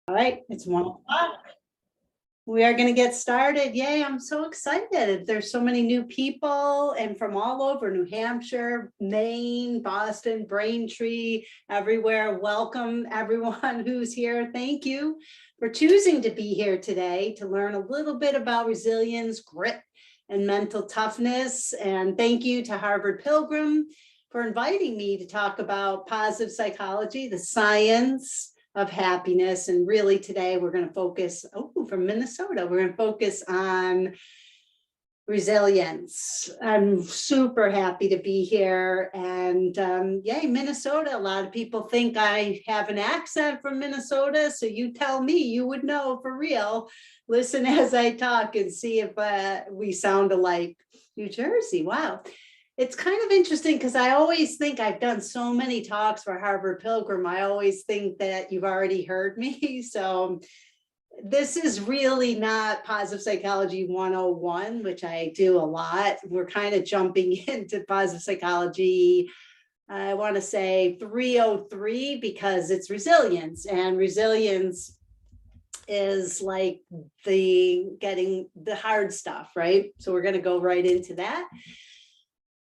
All right, it's 1 o'clock. We are going to get started. Yay, I'm so excited. There's so many new people and from all over New Hampshire, Maine, Boston, Braintree, everywhere. Welcome everyone who's here. Thank you for choosing to be here today to learn a little bit about resilience, grit, and mental toughness. And thank you to Harvard Pilgrim for inviting me to talk about positive psychology, the science of happiness. And really today we're going to focus, from Minnesota, we're going to focus on resilience. I'm super happy to be here. And yay, Minnesota. A lot of people think I have an accent from Minnesota. So you tell me, you would know for real. Listen as I talk and see if we sound alike. New Jersey, wow. It's kind of interesting because I always think I've done so many talks for Harvard Pilgrim. I always think that you've already heard me. So this is really not Positive Psychology 101, which I do a lot. We're kind of jumping into Positive Psychology, I want to say 303, because it's resilience, and resilience is like getting the hard stuff, right? So we're going to go right into that.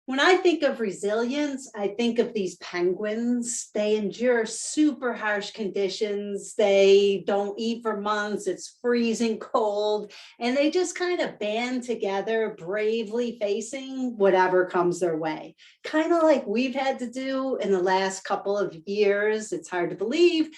When I think of resilience, I think of these penguins. They endure super harsh conditions. They don't eat for months. It's freezing cold. And they just kind of band together, bravely facing whatever comes their way. Kind of like we've had to do in the last couple of years. It's hard to believe.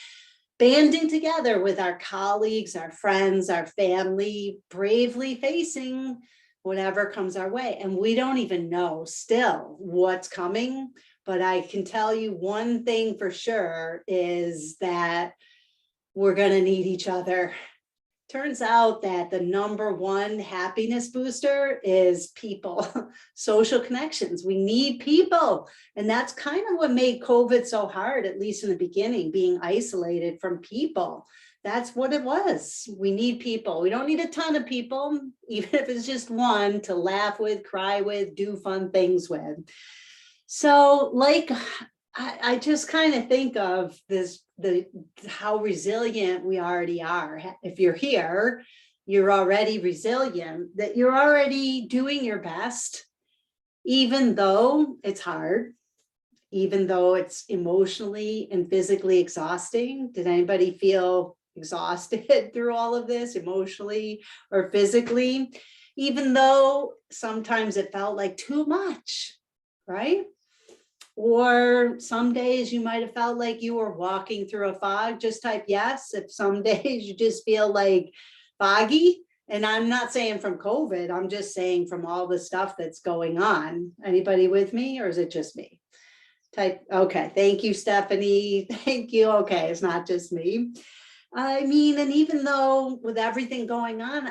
Banding together with our colleagues, our friends, our family, bravely facing whatever comes our way. And we don't even know still what's coming. But I can tell you one thing for sure is that we're going to need each other. Turns out that the number one happiness booster is people, social connections. We need people. And that's kind of what made COVID so hard, at least in the beginning, being isolated from people. That's what it was. We need people. We don't need a ton of people, even if it's just one to laugh with, cry with, do fun things with. So like, I just kind of think of this, how resilient we already are. If you're here, you're already resilient, that you're already doing your best, even though it's hard, even though it's emotionally and physically exhausting. Did anybody feel exhausted through all of this, emotionally or physically? Even though sometimes it felt like too much, right? Or some days you might have felt like you were walking through a fog. Just type yes if some days you just feel like foggy. And I'm not saying from COVID, I'm just saying from all the stuff that's going on. Anybody with me, or is it just me? Type, okay, thank you, Stephanie. Thank you. Okay, it's not just me. I mean, and even though with everything going on,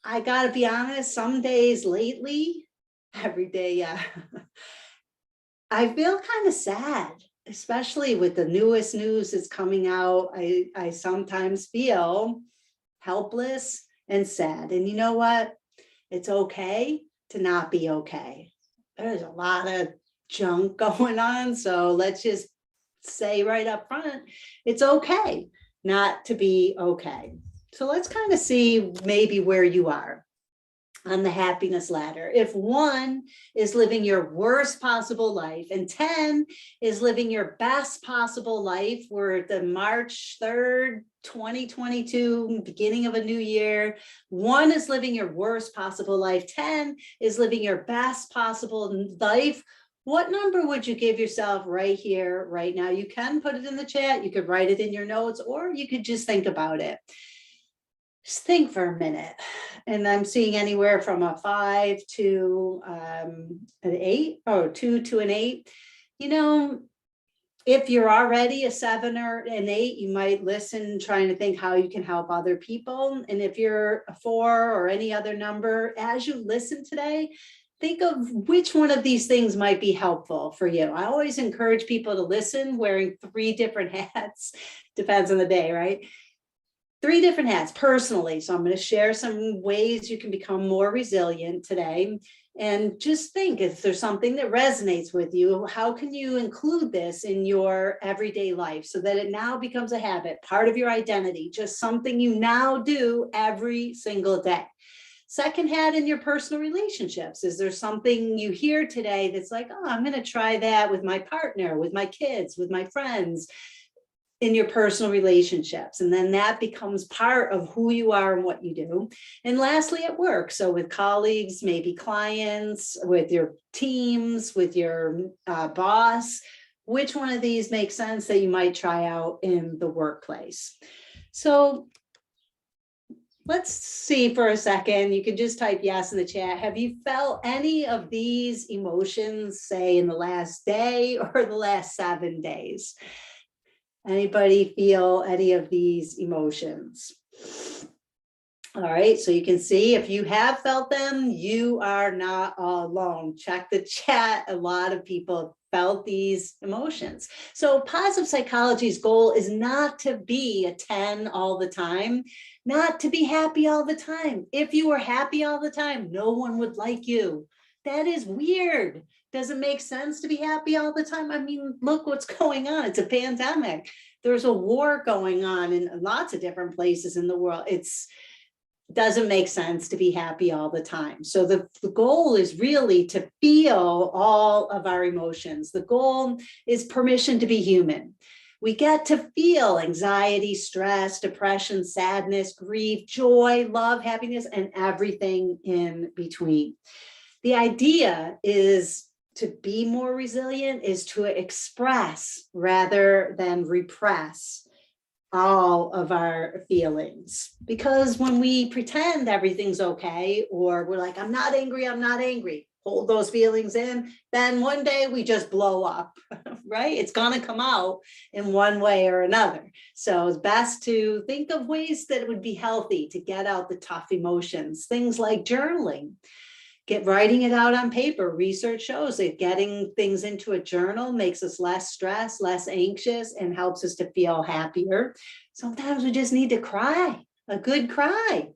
I gotta be honest, some days lately, every day, yeah. I feel kind of sad, especially with the newest news that's coming out. I sometimes feel helpless and sad. And you know what? It's okay to not be okay. There's a lot of junk going on. So let's just say right up front, it's okay not to be okay. So let's kind of see maybe where you are on the happiness ladder. If 1 is living your worst possible life and 10 is living your best possible life, we're at the March 3rd, 2022, beginning of a new year. 1 is living your worst possible life. 10 is living your best possible life. What number would you give yourself right here, right now? You can put it in the chat. You could write it in your notes, or you could just think about it. Just think for a minute. And I'm seeing anywhere from a 5 to an 8, or 2 to an 8. You know, if you're already a 7 or an 8, you might listen, trying to think how you can help other people. And if you're a 4 or any other number, as you listen today, think of which one of these things might be helpful for you. I always encourage people to listen wearing 3 different hats. Depends on the day, right? three different hats personally. So I'm going to share some ways you can become more resilient today. And just think, if there's something that resonates with you, how can you include this in your everyday life so that it now becomes a habit, part of your identity, just something you now do every single day. Second hat, in your personal relationships. Is there something you hear today that's like, oh, I'm going to try that with my partner, with my kids, with my friends, in your personal relationships? And then that becomes part of who you are and what you do. And lastly, at work. So with colleagues, maybe clients, with your teams, with your boss, which one of these makes sense that you might try out in the workplace? So let's see for a second. You can just type yes in the chat. Have you felt any of these emotions, say in the last day or the last 7 days? Anybody feel any of these emotions? All right, so you can see if you have felt them, you are not alone. Check the chat. A lot of people felt these emotions. So positive psychology's goal is not to be a 10 all the time, not to be happy all the time. If you were happy all the time, no one would like you. That is weird. Does it make sense to be happy all the time? I mean, look what's going on. It's a pandemic. There's a war going on in lots of different places in the world. Doesn't make sense to be happy all the time. So the goal is really to feel all of our emotions. The goal is permission to be human. We get to feel anxiety, stress, depression, sadness, grief, joy, love, happiness, and everything in between. The idea is to be more resilient is to express rather than repress all of our feelings. Because when we pretend everything's okay, or we're like, I'm not angry, hold those feelings in, then one day we just blow up, right? It's gonna come out in one way or another. So it's best to think of ways that it would be healthy to get out the tough emotions, things like journaling. Writing it out on paper. Research shows that getting things into a journal makes us less stressed, less anxious, and helps us to feel happier. Sometimes we just need to cry, a good cry.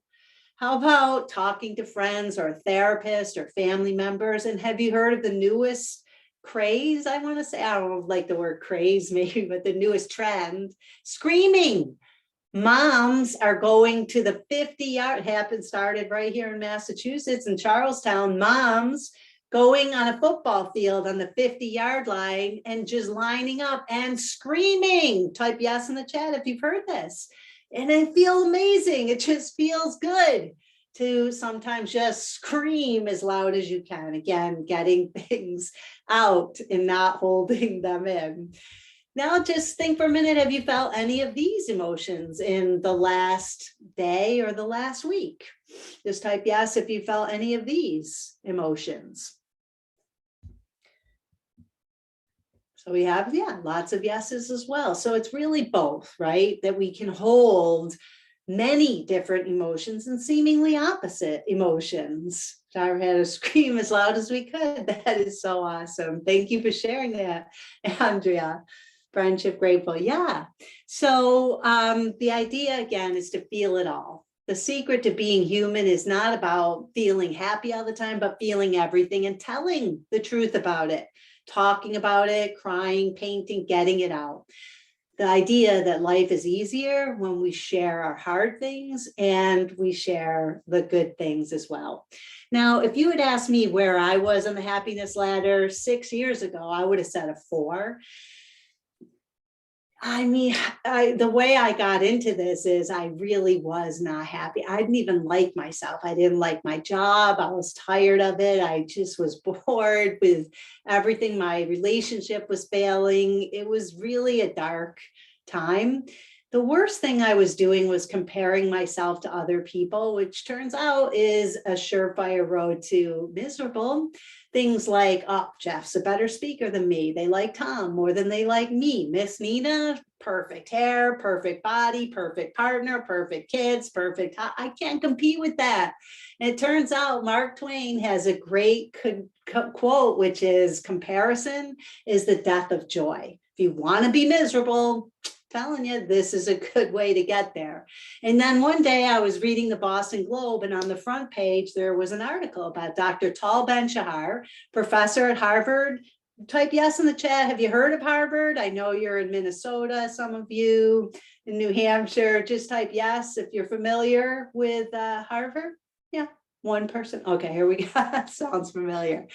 How about talking to friends or a therapist or family members? And have you heard of the newest craze? I want to say, I don't like the word craze maybe, but the newest trend, screaming. Moms are going to the 50-yard, started right here in Massachusetts, in Charlestown. Moms going on a football field on the 50-yard line and just lining up and screaming. Type yes in the chat if you've heard this. And I feel amazing. It just feels good to sometimes just scream as loud as you can. Again, getting things out and not holding them in. Now just think for a minute, have you felt any of these emotions in the last day or the last week? Just type yes if you felt any of these emotions. So we have, lots of yeses as well. So it's really both, right? That we can hold many different emotions and seemingly opposite emotions. I had to scream as loud as we could. That is so awesome. Thank you for sharing that, Andrea. Friendship grateful. Yeah. So the idea again is to feel it all. The secret to being human is not about feeling happy all the time, but feeling everything and telling the truth about it, talking about it, crying, painting, getting it out. The idea that life is easier when we share our hard things and we share the good things as well. Now, if you had asked me where I was on the happiness ladder 6 years ago, I would have said a 4. I mean, the way I got into this is I really was not happy. I didn't even like myself. I didn't like my job. I was tired of it. I just was bored with everything. My relationship was failing. It was really a dark time. The worst thing I was doing was comparing myself to other people, which turns out is a surefire road to miserable. Things like, oh, Jeff's a better speaker than me. They like Tom more than they like me. Miss Nina, perfect hair, perfect body, perfect partner, perfect kids, perfect. I can't compete with that. And it turns out Mark Twain has a great quote, which is, comparison is the death of joy. If you want to be miserable, telling you, this is a good way to get there. And then one day I was reading the Boston Globe, and on the front page, there was an article about Dr. Tal Ben-Shahar, professor at Harvard. Type yes in the chat. Have you heard of Harvard? I know you're in Minnesota, some of you in New Hampshire. Just type yes if you're familiar with Harvard. Yeah, one person. Okay, here we go. Sounds familiar.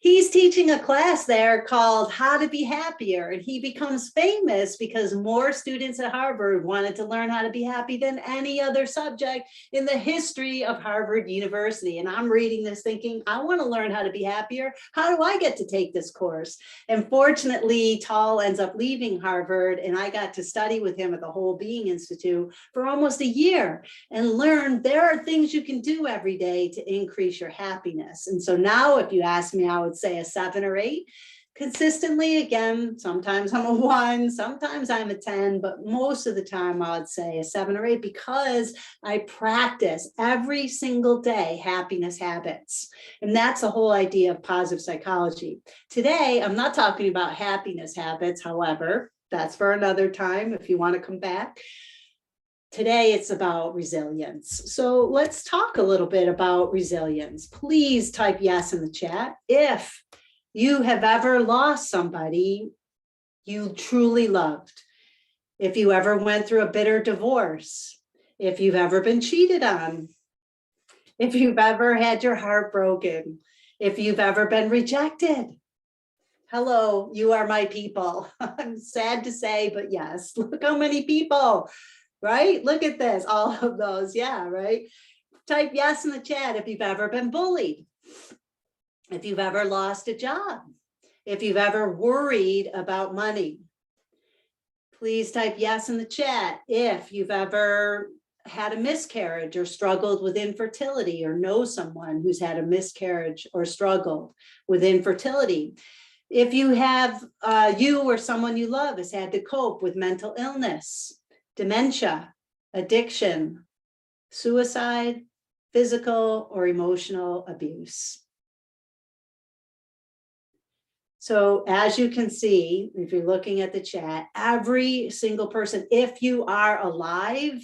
He's teaching a class there called How to Be Happier, and he becomes famous because more students at Harvard wanted to learn how to be happy than any other subject in the history of Harvard University. And I'm reading this thinking, I want to learn how to be happier. How do I get to take this course? And fortunately, Tal ends up leaving Harvard, and I got to study with him at the Whole Being Institute for almost a year and learn there are things you can do every day to increase your happiness. And so now if you ask me, I would say a 7 or 8 consistently. Again, sometimes I'm a 1, sometimes I'm a 10, but most of the time I would say a 7 or 8 because I practice every single day happiness habits. And that's the whole idea of positive psychology. Today, I'm not talking about happiness habits. However, that's for another time if you want to come back. Today, it's about resilience. So let's talk a little bit about resilience. Please type yes in the chat if you have ever lost somebody you truly loved, if you ever went through a bitter divorce, if you've ever been cheated on, if you've ever had your heart broken, if you've ever been rejected. Hello, you are my people. I'm sad to say, but yes, look how many people. Right? Look at this, all of those. Yeah, right? Type yes in the chat if you've ever been bullied, if you've ever lost a job, if you've ever worried about money. Please type yes in the chat if you've ever had a miscarriage or struggled with infertility or know someone who's had a miscarriage or struggled with infertility. If you have, you or someone you love has had to cope with mental illness, dementia, addiction, suicide, physical or emotional abuse. So as you can see, if you're looking at the chat, every single person, if you are alive,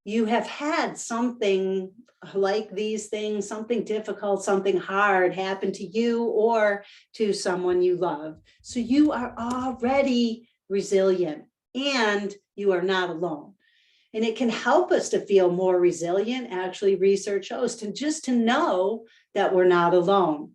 you have had something like these things, something difficult, something hard happen to you or to someone you love. So you are already resilient and you are not alone. And it can help us to feel more resilient. Actually, research shows to know that we're not alone.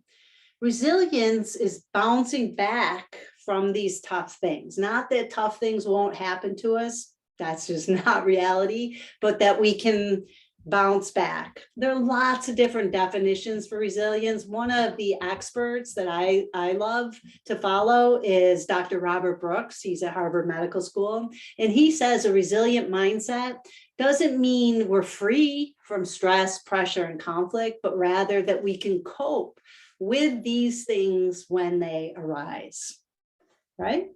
Resilience is bouncing back from these tough things. Not that tough things won't happen to us. That's just not reality, but that we can bounce back. There are lots of different definitions for resilience. One of the experts that I love to follow is Dr. Robert Brooks. He's at Harvard Medical School. And he says a resilient mindset doesn't mean we're free from stress, pressure, and conflict, but rather that we can cope with these things when they arise, right?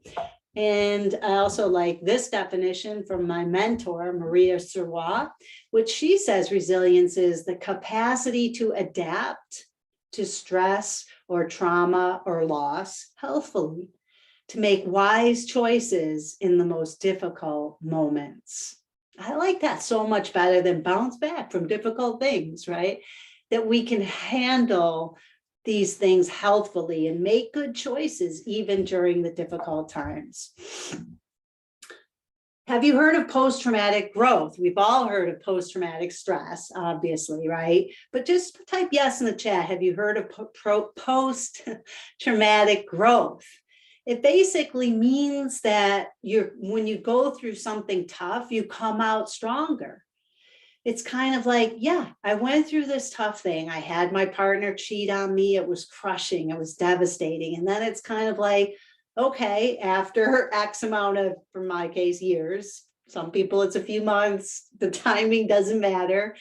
And I also like this definition from my mentor, Maria Serwa, which she says resilience is the capacity to adapt to stress or trauma or loss healthfully, to make wise choices in the most difficult moments. I like that so much better than bounce back from difficult things, right? That we can handle these things healthfully and make good choices even during the difficult times. Have you heard of post-traumatic growth? We've all heard of post-traumatic stress, obviously, right? But just type yes in the chat. Have you heard of post-traumatic growth? It basically means that when you go through something tough, you come out stronger. It's kind of like, yeah, I went through this tough thing. I had my partner cheat on me. It was crushing. It was devastating. And then it's kind of like, okay, after X amount of, for my case, years, some people it's a few months, the timing doesn't matter.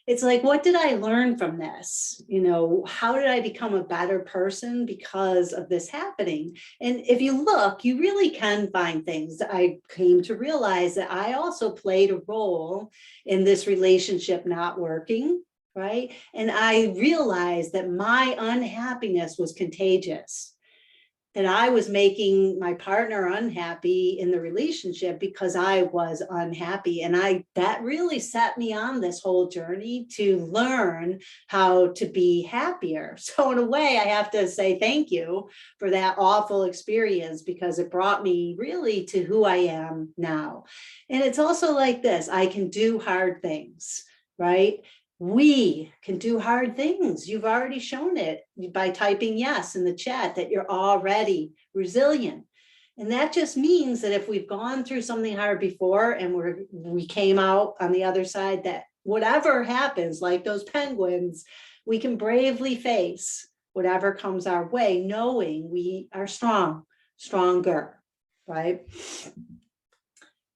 It's like, what did I learn from this? You know, how did I become a better person because of this happening? And if you look, you really can find things. I came to realize that I also played a role in this relationship not working, right? And I realized that my unhappiness was contagious. And I was making my partner unhappy in the relationship because I was unhappy. And that really set me on this whole journey to learn how to be happier. So in a way, I have to say thank you for that awful experience, because it brought me really to who I am now. And it's also like this, I can do hard things, right? We can do hard things. You've already shown it by typing yes in the chat that you're already resilient. And that just means that if we've gone through something hard before and we came out on the other side, that whatever happens, like those penguins, we can bravely face whatever comes our way, knowing we are stronger, right?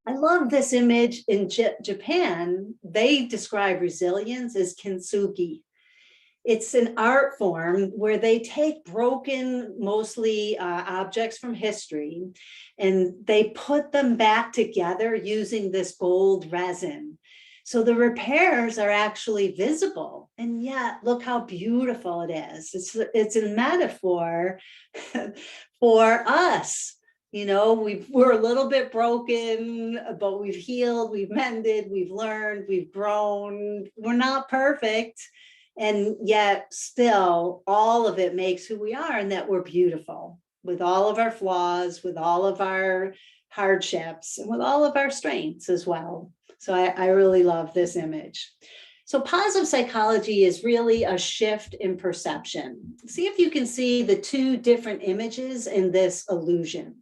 I love this image in Japan. They describe resilience as Kinsugi. It's an art form where they take broken, mostly objects from history, and they put them back together using this gold resin. So the repairs are actually visible. And yet, look how beautiful it is. It's a metaphor for us. You know, we're a little bit broken, but we've healed, we've mended, we've learned, we've grown. We're not perfect. And yet still, all of it makes who we are, and that we're beautiful with all of our flaws, with all of our hardships, and with all of our strengths as well. So I really love this image. So positive psychology is really a shift in perception. See if you can see the two different images in this illusion.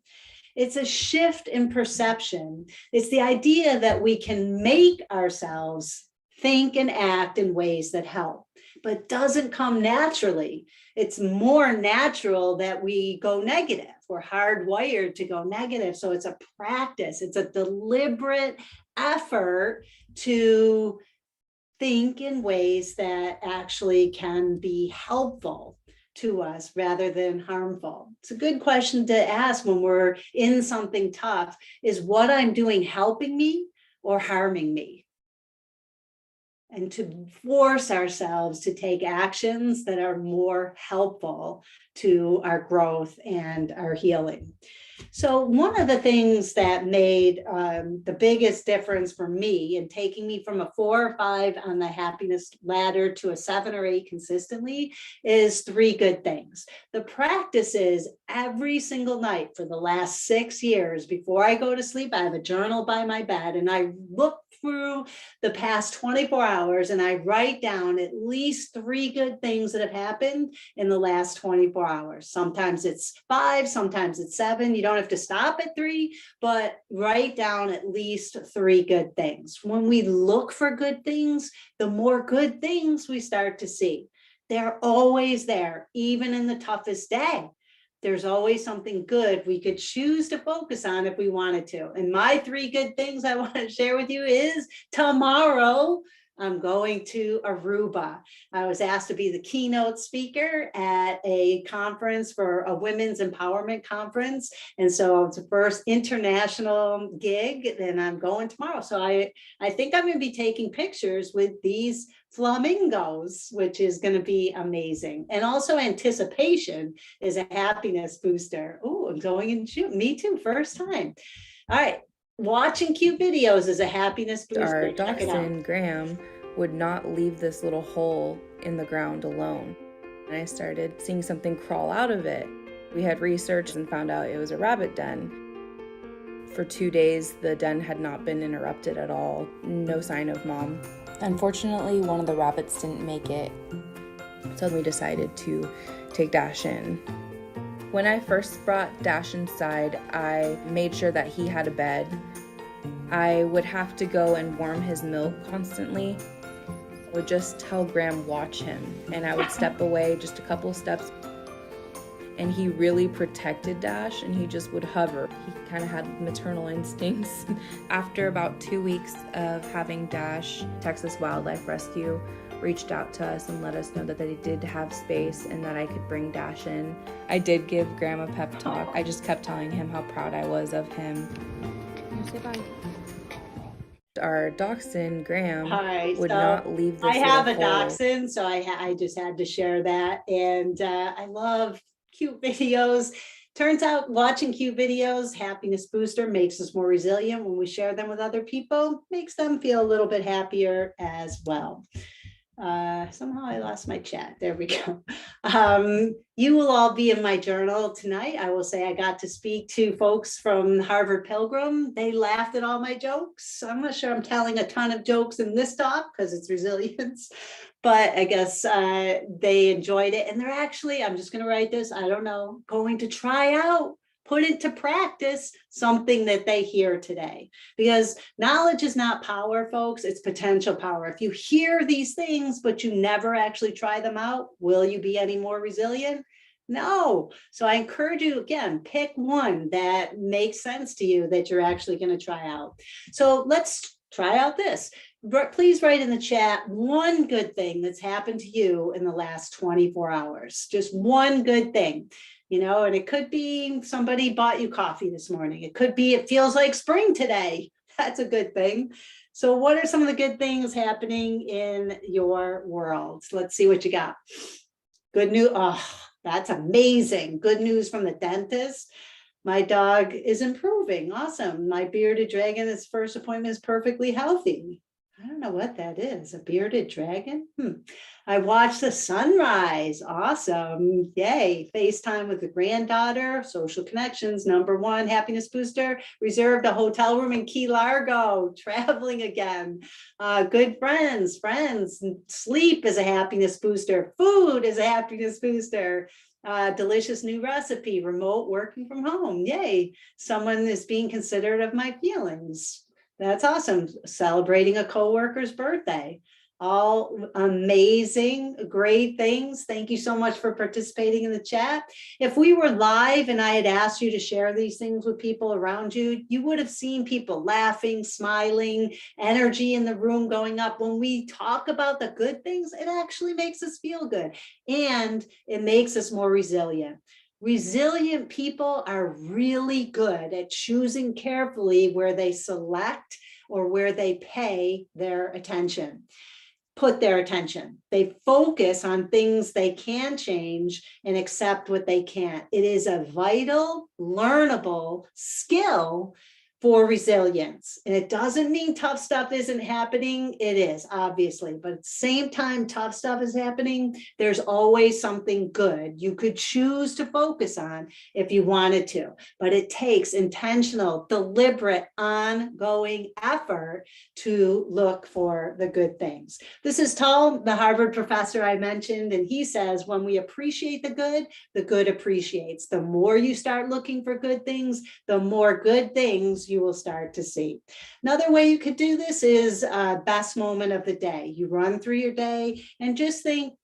It's a shift in perception. It's the idea that we can make ourselves think and act in ways that help, but doesn't come naturally. It's more natural that we go negative. We're hardwired to go negative. So it's a practice. It's a deliberate effort to think in ways that actually can be helpful to us rather than harmful. It's a good question to ask when we're in something tough, is what I'm doing helping me or harming me? And to force ourselves to take actions that are more helpful to our growth and our healing. So one of the things that made the biggest difference for me in taking me from a 4 or 5 on the happiness ladder to a 7 or 8 consistently is 3 good things. The practice is every single night for the last 6 years before I go to sleep, I have a journal by my bed and I look through the past 24 hours and I write down at least 3 good things that have happened in the last 24 hours. Sometimes it's 5, sometimes it's 7. You don't have to stop at 3, but write down at least 3 good things. When we look for good things, the more good things we start to see. They're always there, even in the toughest day. There's always something good we could choose to focus on if we wanted to. And my 3 good things I want to share with you is tomorrow, I'm going to Aruba. I was asked to be the keynote speaker at a conference for a women's empowerment conference. And so it's the first international gig, and I'm going tomorrow. So I think I'm going to be taking pictures with these flamingos, which is going to be amazing. And also anticipation is a happiness booster. Oh, I'm going and shoot. Me too, first time. All right. Watching cute videos is a happiness booster. Our dachshund, Graham, would not leave this little hole in the ground alone. And I started seeing something crawl out of it. We had researched and found out it was a rabbit den. For 2 days, the den had not been interrupted at all. No sign of Mom. Unfortunately, one of the rabbits didn't make it. So we decided to take Dash in. When I first brought Dash inside, I made sure that he had a bed. I would have to go and warm his milk constantly. I would just tell Graham, watch him, and I would step away just a couple steps. And he really protected Dash, and he just would hover. He kind of had maternal instincts. After about 2 weeks of having Dash, Texas Wildlife Rescue reached out to us and let us know that they did have space and that I could bring Dash in. I did give Graham a pep talk. I just kept telling him how proud I was of him. Say bye. Our dachshund, Graham, would not leave this I have a hole. dachshund, so I just had to share that. And I love cute videos. Turns out watching cute videos, happiness booster, makes us more resilient. When we share them with other people, makes them feel a little bit happier as well. Somehow I lost my chat. There we go. You will all be in my journal tonight. I will say I got to speak to folks from Harvard Pilgrim. They laughed at all my jokes. I'm not sure I'm telling a ton of jokes in this talk because it's resilience, but I guess they enjoyed it. And they're actually, I'm just going to write this, I don't know, going to try out, put into practice something that they hear today. Because knowledge is not power, folks, it's potential power. If you hear these things, but you never actually try them out, will you be any more resilient? No. So I encourage you, again, pick one that makes sense to you that you're actually going to try out. So let's try out this. Please write in the chat one good thing that's happened to you in the last 24 hours. Just one good thing. You know, and it could be somebody bought you coffee this morning. It could be it feels like spring today. That's a good thing. So what are some of the good things happening in your world? Let's see what you got. Good news. Oh, that's amazing. Good news from the dentist. My dog is improving. Awesome. My bearded dragon, its first appointment is perfectly healthy. I don't know what that is. A bearded dragon? I watched the sunrise. Awesome. Yay. FaceTime with the granddaughter. Social connections. #1 happiness booster. Reserved a hotel room in Key Largo. Traveling again. Good friends. Sleep is a happiness booster. Food is a happiness booster. Delicious new recipe. Remote working from home. Yay. Someone is being considerate of my feelings. That's awesome. Celebrating a coworker's birthday. All amazing, great things. Thank you so much for participating in the chat. If we were live and I had asked you to share these things with people around you, you would have seen people laughing, smiling, energy in the room going up. When we talk about the good things, it actually makes us feel good and it makes us more resilient. Resilient people are really good at choosing carefully where they select or where they pay their attention, put their attention. They focus on things they can change and accept what they can't. It is a vital, learnable skill for resilience. And it doesn't mean tough stuff isn't happening. It is, obviously, but at the same time tough stuff is happening, there's always something good you could choose to focus on if you wanted to. But it takes intentional, deliberate, ongoing effort to look for the good things. This is Tull, the Harvard professor I mentioned, and he says, when we appreciate the good appreciates. The more you start looking for good things, the more good things you will start to see. Another way you could do this is best moment of the day. You run through your day and just think,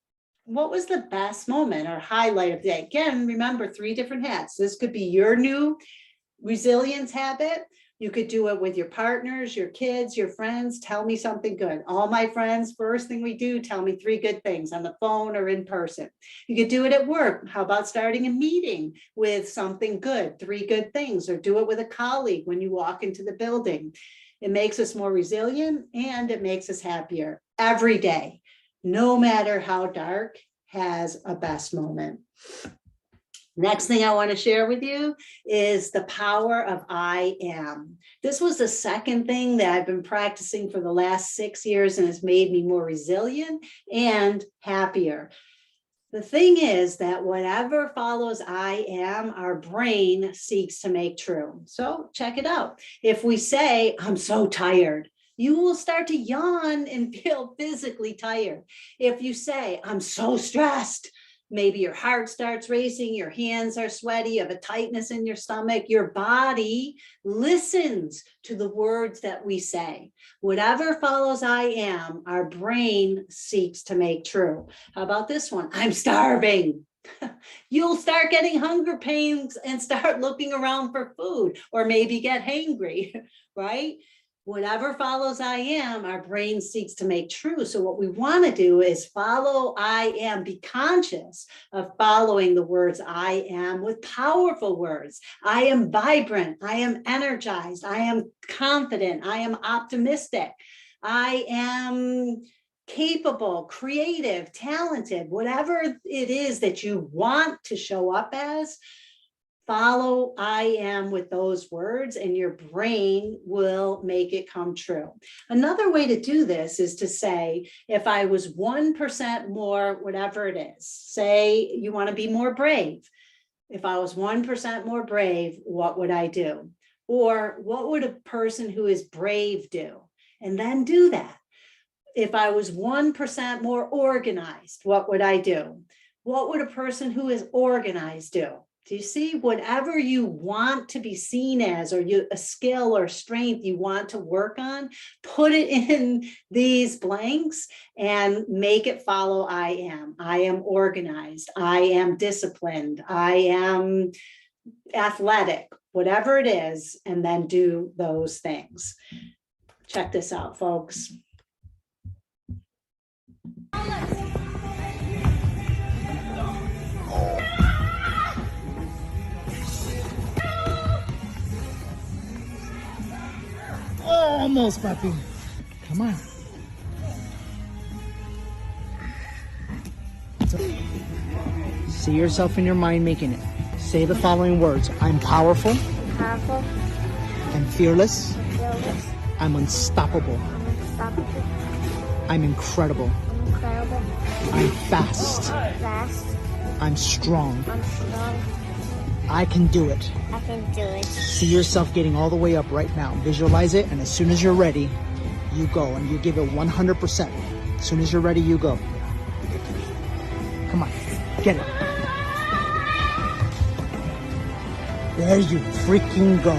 what was the best moment or highlight of the day? Again, remember 3 different hats. This could be your new resilience habit. You could do it with your partners, your kids, your friends. Tell me something good. All my friends, first thing we do, tell me 3 good things on the phone or in person. You could do it at work. How about starting a meeting with something good, 3 good things, or do it with a colleague when you walk into the building. It makes us more resilient and it makes us happier every day, no matter how dark, has a best moment. Next thing I want to share with you is the power of I am. This was the second thing that I've been practicing for the last 6 years and has made me more resilient and happier. The thing is that whatever follows I am, our brain seeks to make true. So check it out. If we say, I'm so tired, you will start to yawn and feel physically tired. If you say, I'm so stressed, maybe your heart starts racing, your hands are sweaty, you have a tightness in your stomach, your body listens to the words that we say. Whatever follows I am, our brain seeks to make true. How about this one? I'm starving. You'll start getting hunger pains and start looking around for food, or maybe get hangry, right? Whatever follows I am, our brain seeks to make true. So what we want to do is follow I am, be conscious of following the words I am with powerful words. I am vibrant. I am energized. I am confident. I am optimistic. I am capable, creative, talented, whatever it is that you want to show up as. Follow I am with those words and your brain will make it come true. Another way to do this is to say, if I was 1% more, whatever it is, say you want to be more brave. If I was 1% more brave, what would I do? Or what would a person who is brave do? And then do that. If I was 1% more organized, what would I do? What would a person who is organized do? Do you see? Whatever you want to be seen as, or a skill or strength you want to work on, put it in these blanks and make it follow I am. I am organized. I am disciplined. I am athletic, whatever it is, and then do those things. Check this out, folks. Almost, puppy. Come on. See yourself in your mind making it. Say the following words. I'm powerful. Powerful. I'm fearless. Fearless. I'm unstoppable. I'm unstoppable. I'm incredible. I'm incredible. I'm fast. Fast. I'm strong. I'm strong. I can do it. I can do it. See yourself getting all the way up right now. Visualize it, and as soon as you're ready, you go and you give it 100%. As soon as you're ready, you go. Come on, get it. There you freaking go.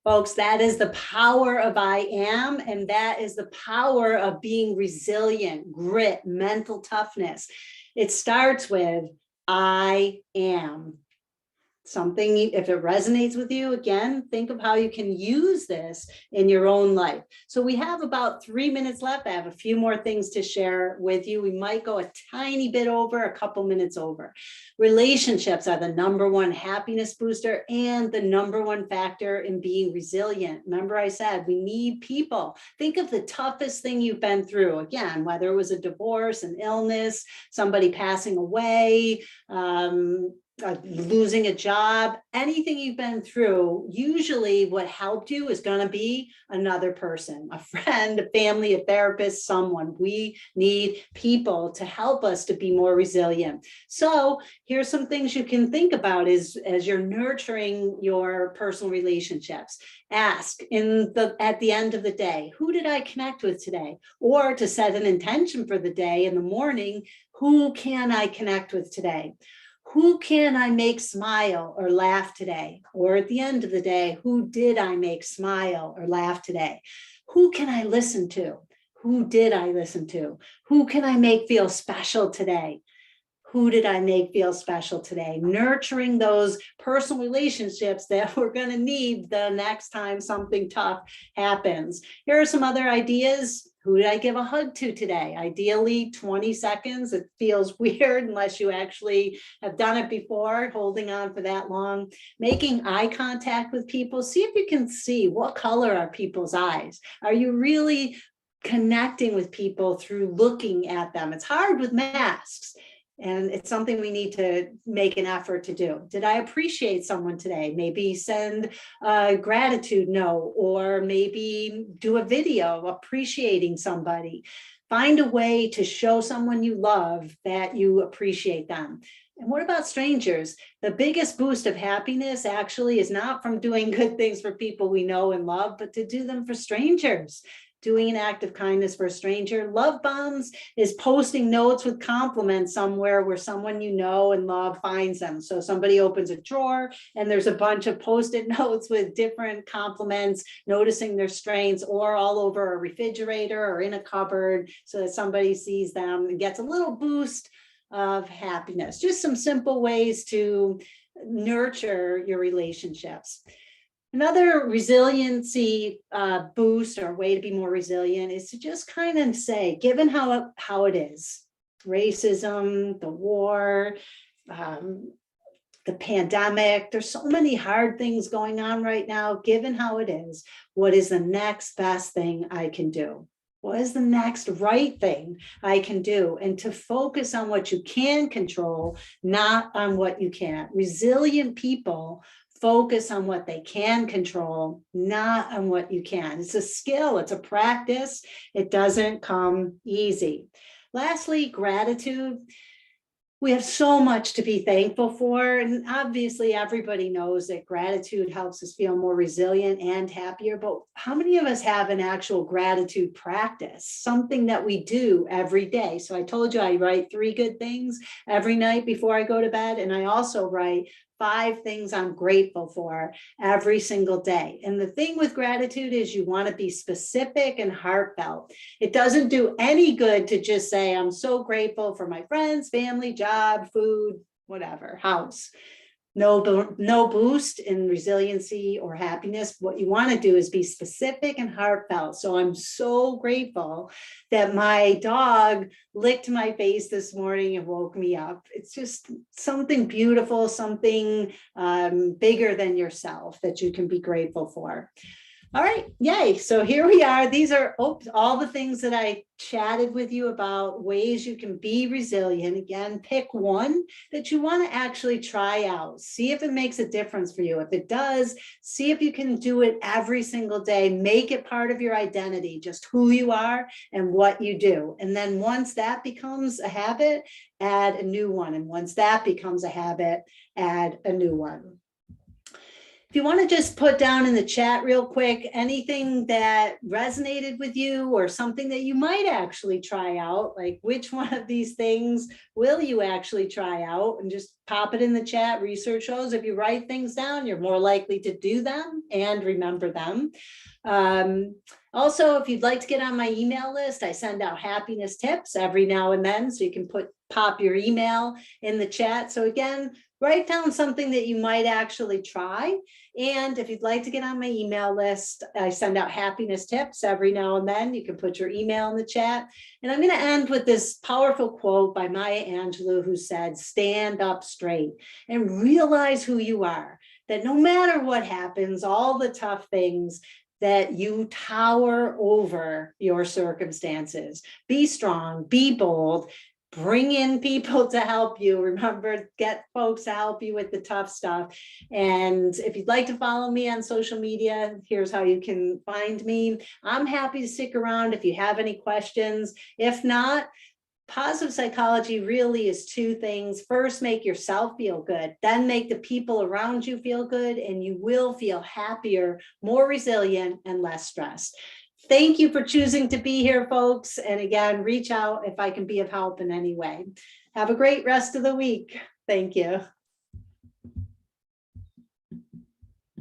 Folks, that is the power of I am, and that is the power of being resilient, grit, mental toughness. It starts with I am. Something, if it resonates with you, again, think of how you can use this in your own life. So we have about 3 minutes left. I have a few more things to share with you. We might go a tiny bit over, a couple minutes over. Relationships are the #1 happiness booster and the #1 factor in being resilient. Remember I said we need people. Think of the toughest thing you've been through. Again, whether it was a divorce, an illness, somebody passing away, losing a job, anything you've been through, usually what helped you is going to be another person, a friend, a family, a therapist, someone. We need people to help us to be more resilient. So here's some things you can think about as you're nurturing your personal relationships. Ask at the end of the day, who did I connect with today? Or to set an intention for the day in the morning, who can I connect with today? Who can I make smile or laugh today? Or at the end of the day, who did I make smile or laugh today? Who can I listen to? Who did I listen to? Who can I make feel special today? Who did I make feel special today? Nurturing those personal relationships that we're going to need the next time something tough happens. Here are some other ideas. Who did I give a hug to today? Ideally, 20 seconds. It feels weird unless you actually have done it before, holding on for that long. Making eye contact with people. See if you can see what color are people's eyes. Are you really connecting with people through looking at them? It's hard with masks. And it's something we need to make an effort to do. Did I appreciate someone today? Maybe send a gratitude note, or maybe do a video appreciating somebody. Find a way to show someone you love that you appreciate them. And what about strangers? The biggest boost of happiness actually is not from doing good things for people we know and love, but to do them for strangers. Doing an act of kindness for a stranger. Love bombs is posting notes with compliments somewhere where someone you know and love finds them. So somebody opens a drawer and there's a bunch of post-it notes with different compliments, noticing their strengths, or all over a refrigerator or in a cupboard so that somebody sees them and gets a little boost of happiness. Just some simple ways to nurture your relationships. Another resiliency boost or way to be more resilient is to just kind of say, given how it is, racism, the war, the pandemic, there's so many hard things going on right now. Given how it is, what is the next best thing I can do? What is the next right thing I can do? And to focus on what you can control, not on what you can't. Resilient people focus on what they can control, not on what you can. It's a skill, it's a practice. It doesn't come easy. Lastly, gratitude. We have so much to be thankful for. And obviously, everybody knows that gratitude helps us feel more resilient and happier. But how many of us have an actual gratitude practice, something that we do every day? So I told you I write 3 good things every night before I go to bed. And I also write 5 things I'm grateful for every single day. And the thing with gratitude is you want to be specific and heartfelt. It doesn't do any good to just say, I'm so grateful for my friends, family, job, food, whatever, house. No boost in resiliency or happiness. What you want to do is be specific and heartfelt. So I'm so grateful that my dog licked my face this morning and woke me up. It's just something beautiful, something bigger than yourself that you can be grateful for. All right, yay. So here we are. These are all the things that I chatted with you about, ways you can be resilient. Again, pick one that you want to actually try out. See if it makes a difference for you. If it does, see if you can do it every single day. Make it part of your identity, just who you are and what you do. And then once that becomes a habit, add a new one. And once that becomes a habit, add a new one. If you want to just put down in the chat real quick, anything that resonated with you or something that you might actually try out, like which one of these things will you actually try out, and just pop it in the chat. Research shows if you write things down, you're more likely to do them and remember them. Also, if you'd like to get on my email list, I send out happiness tips every now and then, so you can pop your email in the chat. So again, write down something that you might actually try. And if you'd like to get on my email list, I send out happiness tips every now and then. You can put your email in the chat. And I'm going to end with this powerful quote by Maya Angelou, who said, stand up straight and realize who you are, that no matter what happens, all the tough things, that you tower over your circumstances. Be strong, be bold. Bring in people to help you. Remember, get folks to help you with the tough stuff. And if you'd like to follow me on social media, here's how you can find me. I'm happy to stick around if you have any questions. If not, positive psychology really is 2 things. First, make yourself feel good, then make the people around you feel good, and you will feel happier, more resilient, and less stressed. Thank you for choosing to be here, folks. And again, reach out if I can be of help in any way. Have a great rest of the week. Thank you.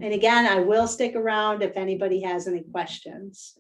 And again, I will stick around if anybody has any questions.